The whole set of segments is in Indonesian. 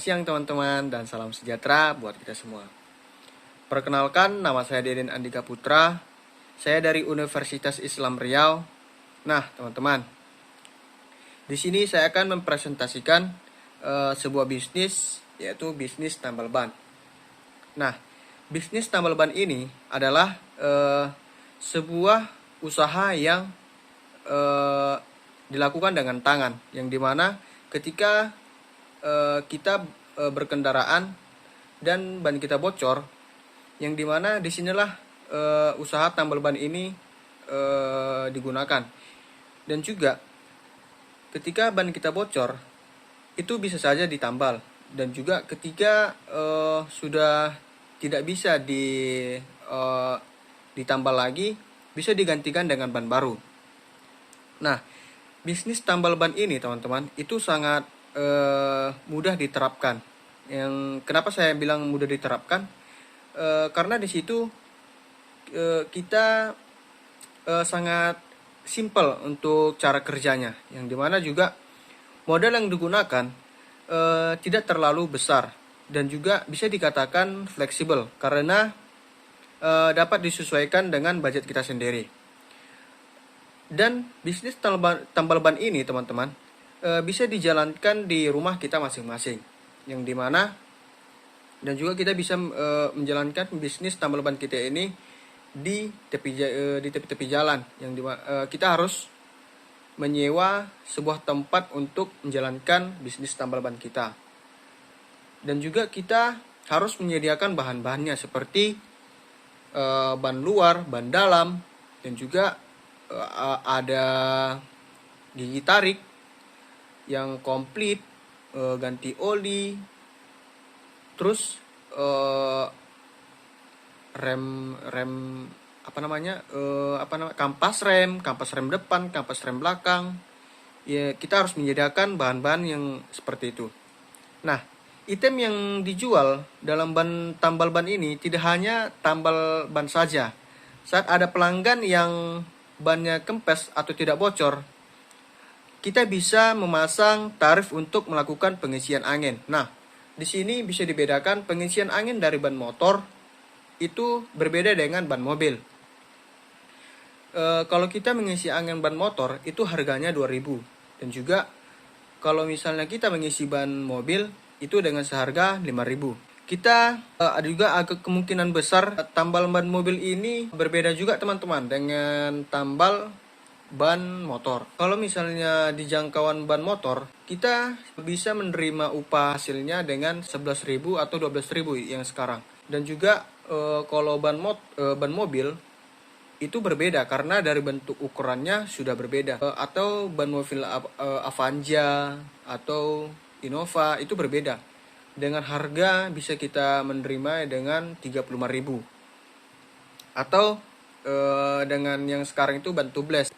siang teman-teman dan salam sejahtera buat kita semua. Perkenalkan, nama saya Deden Andika Putra. Saya dari Universitas Islam Riau. Nah, teman-teman, di sini saya akan mempresentasikan sebuah bisnis, yaitu bisnis tambal ban. Nah, bisnis tambal ban ini adalah sebuah usaha yang dilakukan dengan tangan, yang dimana ketika kita berkendaraan dan ban kita bocor, yang dimana disinilah usaha tambal ban ini digunakan. Dan juga ketika ban kita bocor itu bisa saja ditambal, dan juga ketika sudah tidak bisa ditambal lagi, bisa digantikan dengan ban baru. Nah, bisnis tambal ban ini teman-teman itu sangat mudah diterapkan. Yang kenapa saya bilang mudah diterapkan? Karena di situ kita sangat simple untuk cara kerjanya, yang dimana juga modal yang digunakan tidak terlalu besar dan juga bisa dikatakan fleksibel karena dapat disesuaikan dengan budget kita sendiri. Dan bisnis tambal ban ini teman-teman bisa dijalankan di rumah kita masing-masing, yang dimana dan juga kita bisa menjalankan bisnis tambal ban kita ini di tepi jalan, yang dimana kita harus menyewa sebuah tempat untuk menjalankan bisnis tambal ban kita. Dan juga kita harus menyediakan bahan-bahannya seperti ban luar, ban dalam, dan juga ada gigi tarik yang komplit, ganti oli, terus kampas rem depan, kampas rem belakang. Ya, kita harus menyediakan bahan-bahan yang seperti itu. Nah, item yang dijual dalam ban tambal ban ini tidak hanya tambal ban saja. Saat ada pelanggan yang bannya kempes atau tidak bocor, kita bisa memasang tarif untuk melakukan pengisian angin. Nah, di sini bisa dibedakan pengisian angin dari ban motor itu berbeda dengan ban mobil. Kalau kita mengisi angin ban motor itu harganya 2.000, dan juga kalau misalnya kita mengisi ban mobil itu dengan seharga 5.000. Kita ada juga agak kemungkinan besar tambal ban mobil ini berbeda juga teman-teman dengan tambal ban motor. Kalau misalnya di jangkauan ban motor, kita bisa menerima upah hasilnya dengan 11.000 atau 12.000 yang sekarang. Dan juga kalau ban mobil itu berbeda karena dari bentuk ukurannya sudah berbeda. Atau ban mobil Avanza atau Innova itu berbeda. Dengan harga bisa kita menerima dengan 35.000. Atau dengan yang sekarang itu ban tubeless.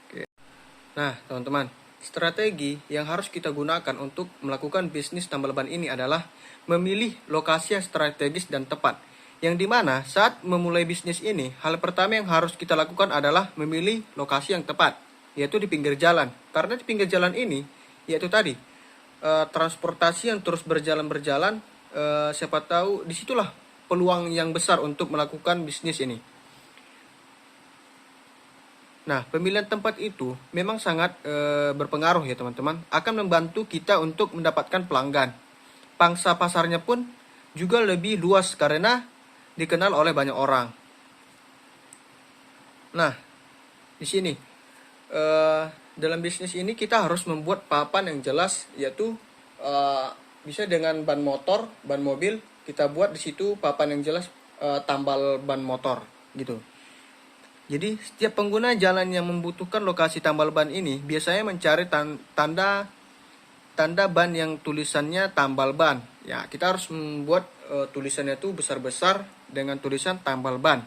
Nah, teman-teman, strategi yang harus kita gunakan untuk melakukan bisnis tambal ban ini adalah memilih lokasi yang strategis dan tepat. Yang dimana saat memulai bisnis ini, hal pertama yang harus kita lakukan adalah memilih lokasi yang tepat, yaitu di pinggir jalan. Karena di pinggir jalan ini, yaitu tadi, transportasi yang terus berjalan, siapa tahu disitulah peluang yang besar untuk melakukan bisnis ini. Nah, pemilihan tempat itu memang sangat berpengaruh ya teman-teman, akan membantu kita untuk mendapatkan pelanggan. Pangsa pasarnya pun juga lebih luas karena dikenal oleh banyak orang. Nah, di sini dalam bisnis ini kita harus membuat papan yang jelas, yaitu bisa dengan ban motor, ban mobil, kita buat di situ papan yang jelas tambal ban motor gitu. Jadi setiap pengguna jalan yang membutuhkan lokasi tambal ban ini biasanya mencari tanda ban yang tulisannya tambal ban. Ya, kita harus membuat tulisannya itu besar-besar dengan tulisan tambal ban.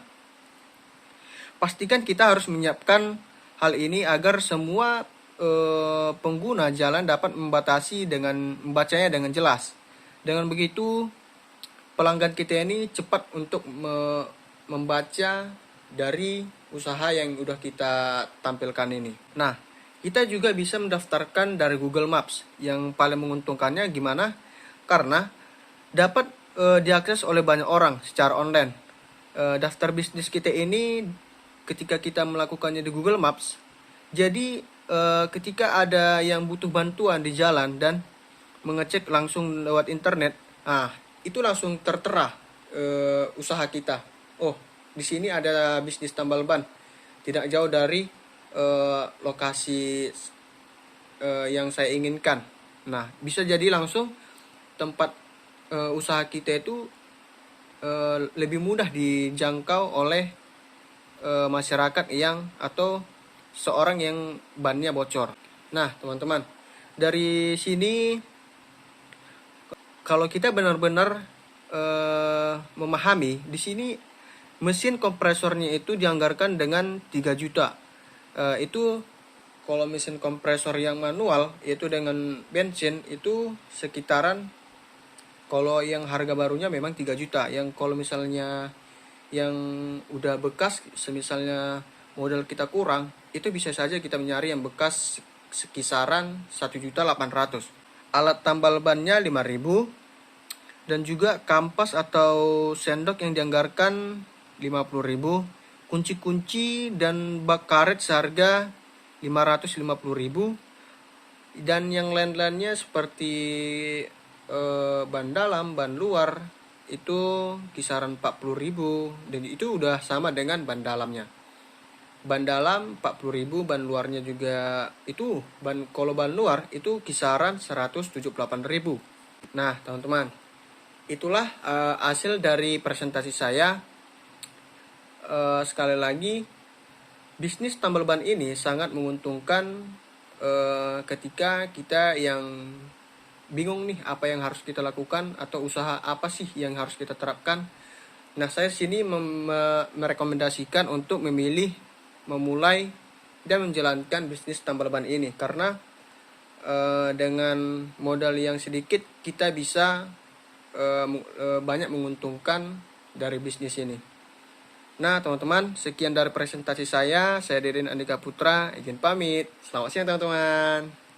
Pastikan kita harus menyiapkan hal ini agar semua pengguna jalan dapat membacanya dengan jelas. Dengan begitu pelanggan kita ini cepat untuk membaca dari usaha yang udah kita tampilkan ini. Nah, kita juga bisa mendaftarkan dari Google Maps. Yang paling menguntungkannya gimana? Karena dapat diakses oleh banyak orang secara online. Daftar bisnis kita ini ketika kita melakukannya di Google Maps, jadi ketika ada yang butuh bantuan di jalan dan mengecek langsung lewat internet, itu langsung tertera usaha kita. Oh, di sini ada bisnis tambal ban, tidak jauh dari lokasi yang saya inginkan. Nah, bisa jadi langsung tempat usaha kita itu lebih mudah dijangkau oleh masyarakat yang atau seorang yang bannya bocor. Nah, teman-teman, dari sini kalau kita benar-benar memahami, di sini mesin kompresornya itu dianggarkan dengan 3 juta. Itu kalau mesin kompresor yang manual itu dengan bensin itu sekitaran, kalau yang harga barunya memang 3 juta. Yang kalau misalnya yang udah bekas, semisalnya modal kita kurang, itu bisa saja kita mencari yang bekas sekisaran 1.800.000. Alat tambal bannya 5.000 dan juga kampas atau sendok yang dianggarkan 50.000. Kunci-kunci dan bak karet seharga 550.000. Dan yang lain-lainnya seperti ban dalam, ban luar itu kisaran 40.000, dan itu udah sama dengan ban dalamnya. Ban dalam 40.000, ban luarnya juga itu kalau ban luar itu kisaran 178.000. Nah, teman-teman, itulah hasil dari presentasi saya. Sekali lagi, bisnis tambal ban ini sangat menguntungkan ketika kita yang bingung nih apa yang harus kita lakukan atau usaha apa sih yang harus kita terapkan. Nah, saya sini merekomendasikan untuk memulai dan menjalankan bisnis tambal ban ini, karena dengan modal yang sedikit kita bisa banyak menguntungkan dari bisnis ini. Nah, teman-teman, sekian dari presentasi saya. Saya Deden Andika Putra, izin pamit. Selamat siang, teman-teman.